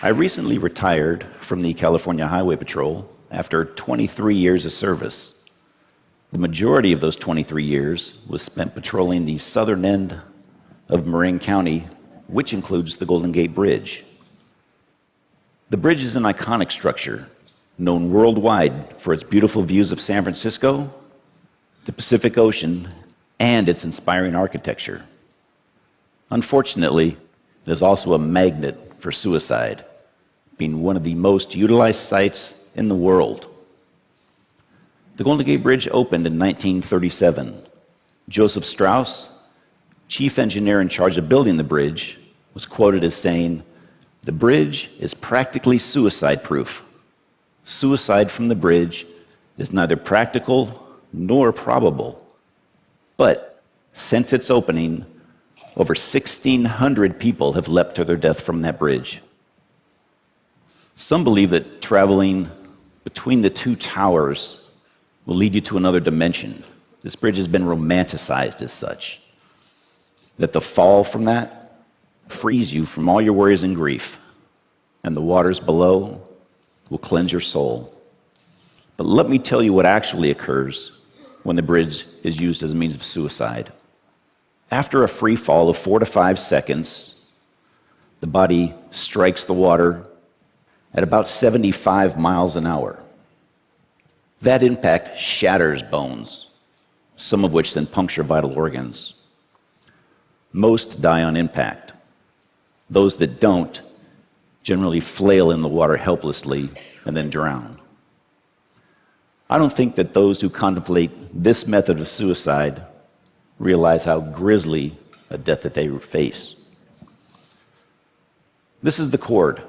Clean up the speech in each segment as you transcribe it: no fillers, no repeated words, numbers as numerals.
I recently retired from the California Highway Patrol after 23 years of service. The majority of those 23 years was spent patrolling the southern end of Marin County, which includes the Golden Gate Bridge. The bridge is an iconic structure, known worldwide for its beautiful views of San Francisco, the Pacific Ocean, and its inspiring architecture. Unfortunately, it is also a magnet for suicide, being one of the most utilized sites in the world. The Golden Gate Bridge opened in 1937. Joseph Strauss, chief engineer in charge of building the bridge, was quoted as saying, "The bridge is practically suicide-proof. Suicide from the bridge is neither practical nor probable. But since its opening, over 1,600 people have leapt to their death from that bridge." Some believe that traveling between the two towers will lead you to another dimension. This bridge has been romanticized as such. That the fall from that frees you from all your worries and grief, and the waters below will cleanse your soul. But let me tell you what actually occurs when the bridge is used as a means of suicide. After a free fall of 4 to 5 seconds, the body strikes the water at about 75 miles an hour. That impact shatters bones, some of which then puncture vital organs. Most die on impact. Those that don't generally flail in the water helplessly and then drown. I don't think that those who contemplate this method of suicide realize how grisly a death that they face. This is the cord.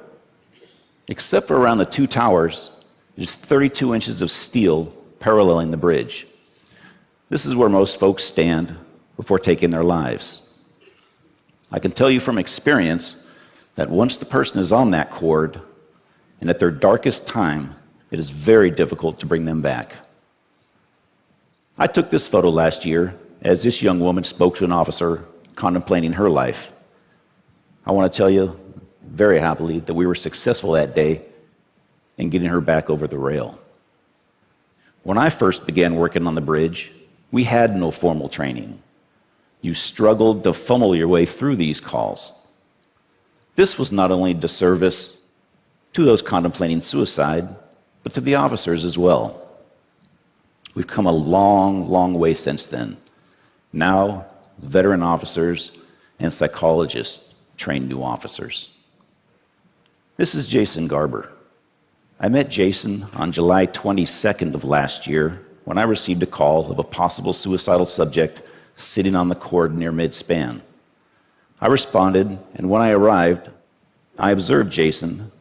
Except for around the two towers, there's 32 inches of steel paralleling the bridge. This is where most folks stand before taking their lives. I can tell you from experience that once the person is on that cord, and at their darkest time, it is very difficult to bring them back. I took this photo last year as this young woman spoke to an officer contemplating her life. I want to tell you very happily that we were successful that day in getting her back over the rail. When I first began working on the bridge, we had no formal training. You struggled to funnel your way through these calls. This was not only a disservice to those contemplating suicide, but to the officers as well. We've come a long, long way since then. Now, veteran officers and psychologists train new officers. This is Jason Garber. I met Jason on July 22nd of last year when I received a call of a possible suicidal subject sitting on the cord near mid-span. I responded, and when I arrived, I observed Jason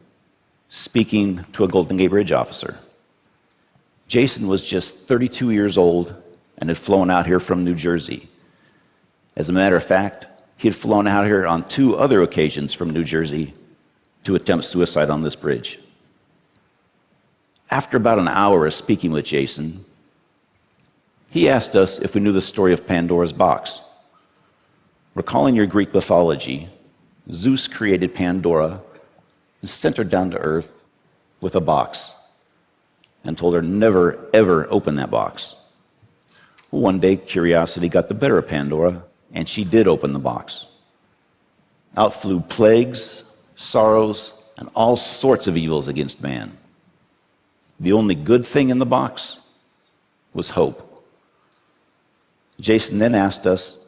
speaking to a Golden Gate Bridge officer. Jason was just 32 years old and had flown out here from New Jersey. As a matter of fact, he had flown out here on 2 other occasions from New Jersey to attempt suicide on this bridge. After about an hour of speaking with Jason, he asked us if we knew the story of Pandora's box. Recalling your Greek mythology, Zeus created Pandora and sent her down to earth with a box and told her never, ever open that box. Well, one day, curiosity got the better of Pandora, and she did open the box. Out flew plagues, sorrows, and all sorts of evils against man. The only good thing in the box was hope. Jason then asked us,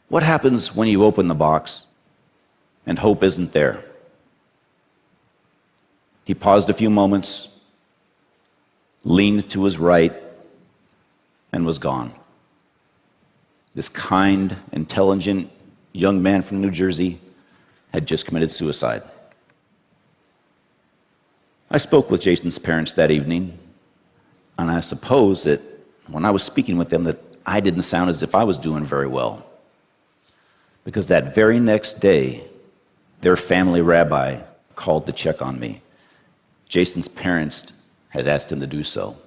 what happens when you open the box and hope isn't there? He paused a few moments, leaned to his right, and was gone. This kind, intelligent young man from New Jersey had just committed suicide. I spoke with Jason's parents that evening, and I suppose that when I was speaking with them that I didn't sound as if I was doing very well. Because that very next day, their family rabbi called to check on me. Jason's parents had asked him to do so.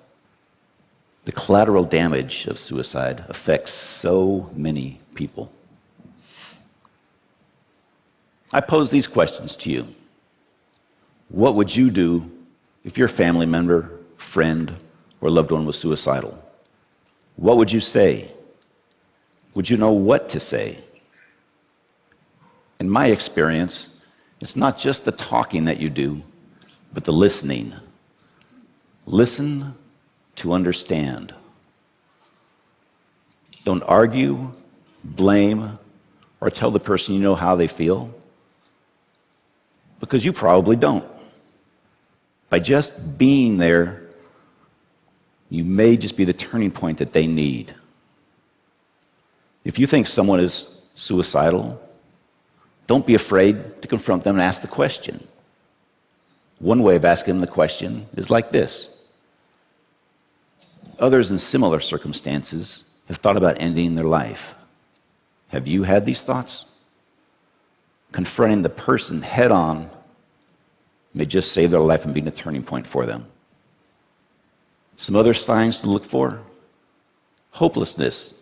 The collateral damage of suicide affects so many people. I pose these questions to you. What would you do if your family member, friend, or loved one was suicidal? What would you say? Would you know what to say? In my experience, it's not just the talking that you do, but the listening. Listen to understand. Don't argue, blame, or tell the person you know how they feel, because you probably don't. By just being there, you may just be the turning point that they need. If you think someone is suicidal, don't be afraid to confront them and ask the question. One way of asking them the question is like this. Others in similar circumstances have thought about ending their life. Have you had these thoughts? Confronting the person head on may just save their life and be a turning point for them. Some other signs to look for: hopelessness,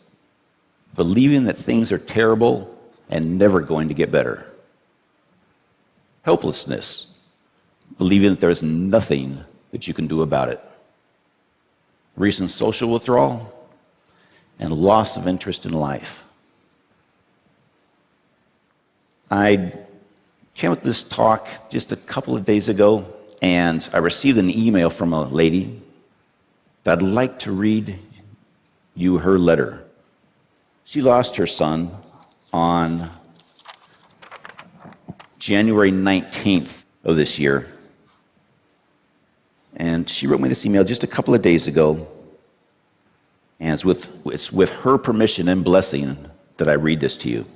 believing that things are terrible and never going to get better. Helplessness, believing that there's nothing that you can do about it. Recent social withdrawal and loss of interest in life. I came with this talk just a couple of days ago, and I received an email from a lady that I'd like to read you her letter. She lost her son on January 19th of this year. And she wrote me this email just a couple of days ago, and it's with her permission and blessing that I read this to you.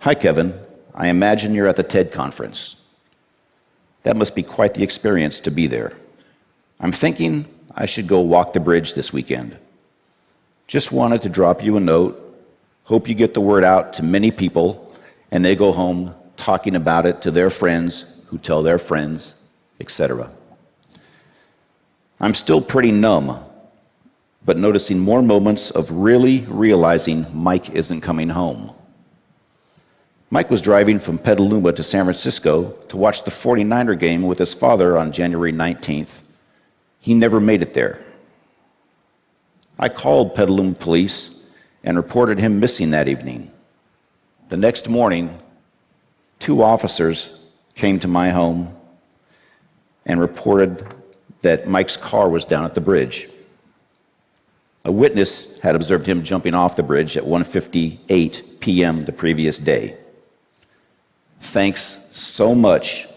Hi, Kevin. I imagine you're at the TED conference. That must be quite the experience to be there. I'm thinking I should go walk the bridge this weekend. Just wanted to drop you a note. Hope you get the word out to many people, and they go home talking about it to their friends who tell their friends, etc. I'm still pretty numb, but noticing more moments of really realizing Mike isn't coming home. Mike was driving from Petaluma to San Francisco to watch the 49er game with his father on January 19th. He never made it there. I called Petaluma police and reported him missing that evening. The next morning, 2 officers came to my home and reported that Mike's car was down at the bridge. A witness had observed him jumping off the bridge at 1:58 p.m. the previous day. Thanks so much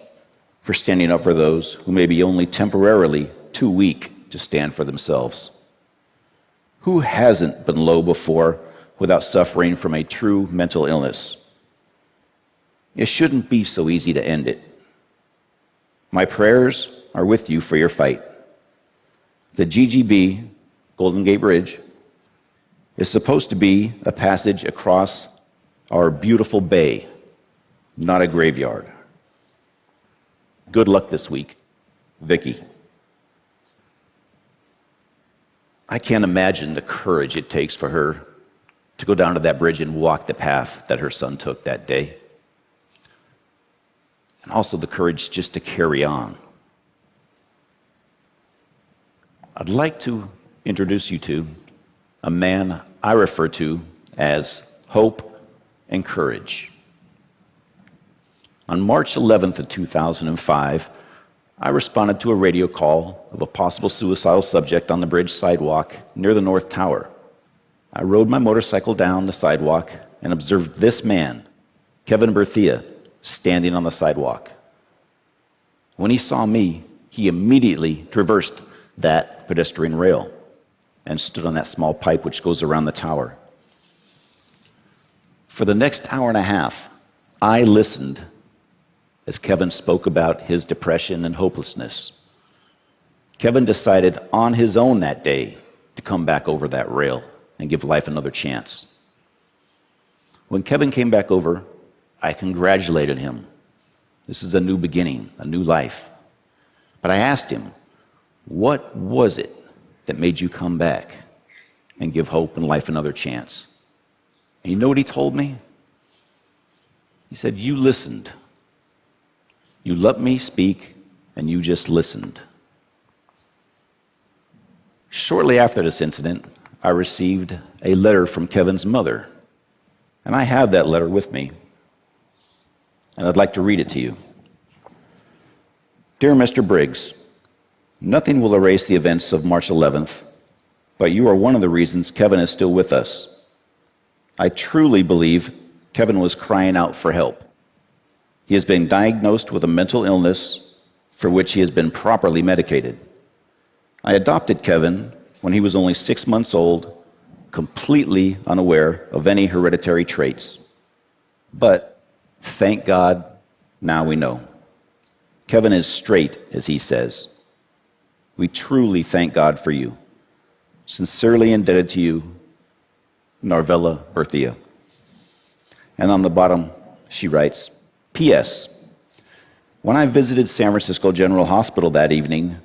for standing up for those who may be only temporarily too weak to stand for themselves. Who hasn't been low before without suffering from a true mental illness? It shouldn't be so easy to end it. My prayers are with you for your fight. The GGB, Golden Gate Bridge, is supposed to be a passage across our beautiful bay, not a graveyard. Good luck this week, Vicky. I can't imagine the courage it takes for her to go down to that bridge and walk the path that her son took that day. And also the courage just to carry on. I'd like to introduce you to a man I refer to as hope and courage. On March 11th of 2005, I responded to a radio call of a possible suicidal subject on the bridge sidewalk near the North Tower. I rode my motorcycle down the sidewalk and observed this man, Kevin Briggs, standing on the sidewalk. When he saw me, he immediately traversed that pedestrian rail and stood on that small pipe which goes around the tower. For the next hour and a half, I listened as Kevin spoke about his depression and hopelessness. Kevin decided on his own that day to come back over that rail and give life another chance. When Kevin came back over, I congratulated him. This is a new beginning, a new life. But I asked him, what was it that made you come back and give hope and life another chance? And you know what he told me? He said, you listened. You let me speak, and you just listened. Shortly after this incident, I received a letter from Kevin's mother, and I have that letter with me, and I'd like to read it to you. Dear Mr. Briggs, nothing will erase the events of March 11th, but you are one of the reasons Kevin is still with us. I truly believe Kevin was crying out for help. He has been diagnosed with a mental illness for which he has been properly medicated. I adopted Kevin when he was only 6 months old, completely unaware of any hereditary traits. But thank God, now we know. Kevin is straight, as he says. We truly thank God for you. Sincerely indebted to you, Narvella Berthia. And on the bottom, she writes, P.S. When I visited San Francisco General Hospital that evening,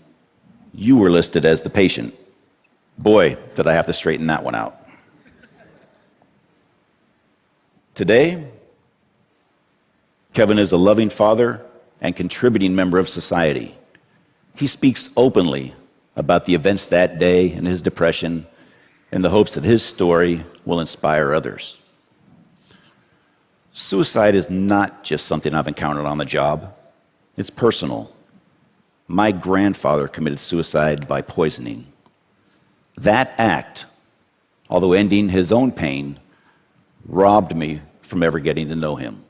you were listed as the patient. Boy, did I have to straighten that one out. Today, Kevin is a loving father and contributing member of society. He speaks openly about the events that day and his depression in the hopes that his story will inspire others. Suicide is not just something I've encountered on the job. It's personal. My grandfather committed suicide by poisoning. That act, although ending his own pain, robbed me from ever getting to know him.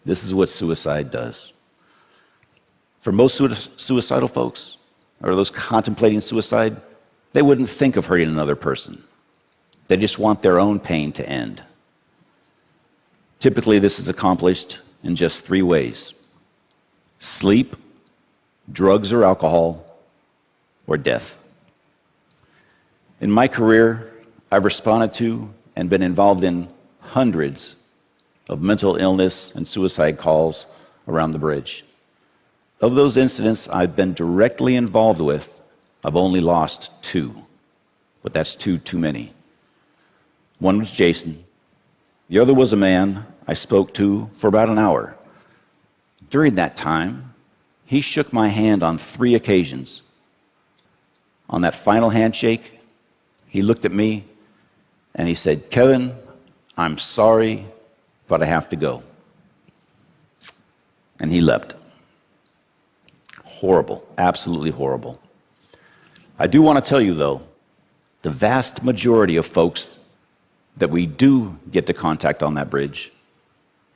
This is what suicide does. For most suicidal folks, or those contemplating suicide, they wouldn't think of hurting another person. They just want their own pain to end. Typically, this is accomplished in just 3 ways: sleep, drugs or alcohol, or death. In my career, I've responded to and been involved in hundreds of mental illness and suicide calls around the bridge. Of those incidents I've been directly involved with, I've only lost 2, but that's 2 too many. One was Jason. The other was a man I spoke to for about an hour. During that time, he shook my hand on 3 occasions. On that final handshake, he looked at me and he said, Kevin, I'm sorry, but I have to go. And he left. Horrible, absolutely horrible. I do want to tell you, though, the vast majority of folks that we do get to contact on that bridge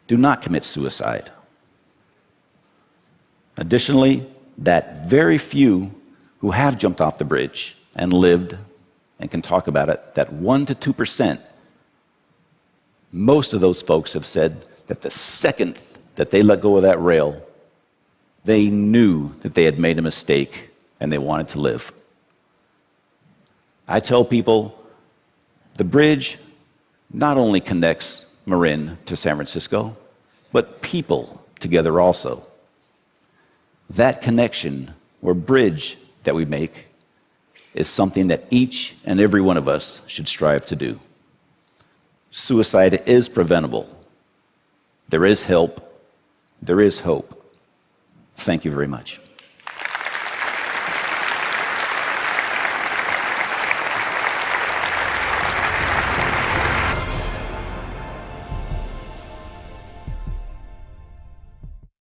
do not commit suicide. Additionally, that very few who have jumped off the bridge and lived and can talk about it, that 1% to 2%, most of those folks have said that the second that they let go of that rail, they knew that they had made a mistake and they wanted to live. I tell people the bridge not only connects Marin to San Francisco, but people together also. That connection or bridge that we make is something that each and every one of us should strive to do. Suicide is preventable. There is help. There is hope. Thank you very much.